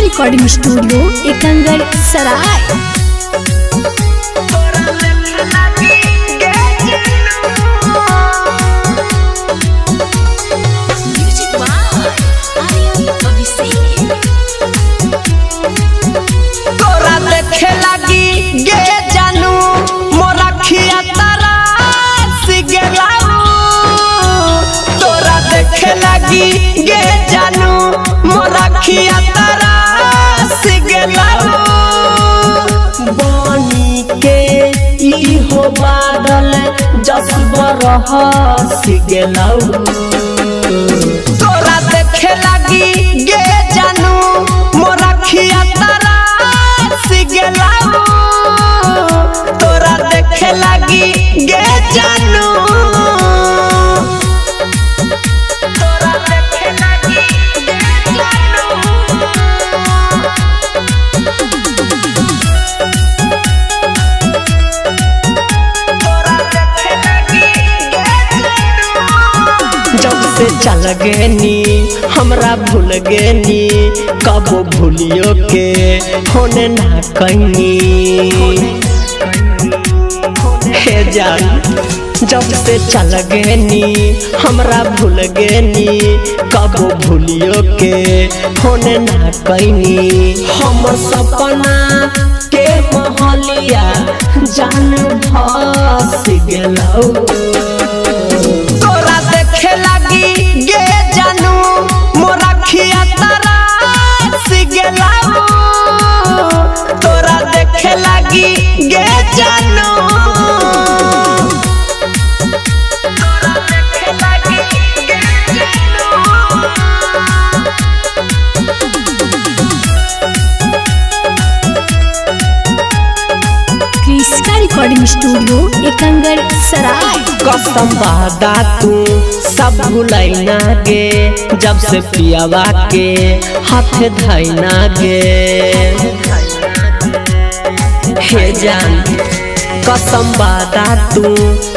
Recording studio Ekangar सराय। तोरा देखे लगी गे जानू मोरा खिया तरस गेलाऊ। तोरा देखे लगी गे जानू मोरा खिया तरस गेलाऊ। बनी के इहो बादल जसबर हस गेलाऊ। तोरा देखे लगी गे जानू मोरा खिया तरस गेलाऊ। तोरा देखे लगी गे जानू। तोरा देखे लगी गे जानू। तोरा देखे लगी गे जानू। जब से चल गेनी हमरा भूल गेनी कबो भूलियो के होने ना कहीं। हे जान जब से चल गेनी हमरा भूल गेनी कबो भूलियो के होने ना कहीं। हम सपना के महलिया जान भस गेलौ। तोरा देखे लगी गे जानू मोरा खिया तरस गेलाऊ। तोरा देखे लगी गे जानू। तोरा देखे लगी गे जानू। क्रिस्का रिकॉर्डिंग स्टूडियो एकंगर सराय। कसम वादा तू सब भुलैना गे जब से पियावा के हाथ धैना गे। हे जान कसम वादा तू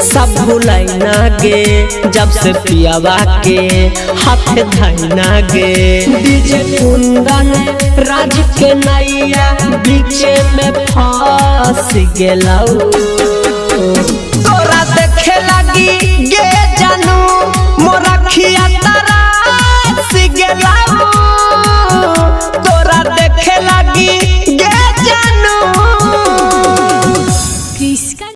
सब भुलैना गे जब से पियावा के हाथ धैना गे। डीजे कुंदन राज के नैया बीच में फंस गेलौ। तोरा देखे लगी गे जानू मोरा खिया तरस गेलाऊ। तोरा देखे लगी गे जानू।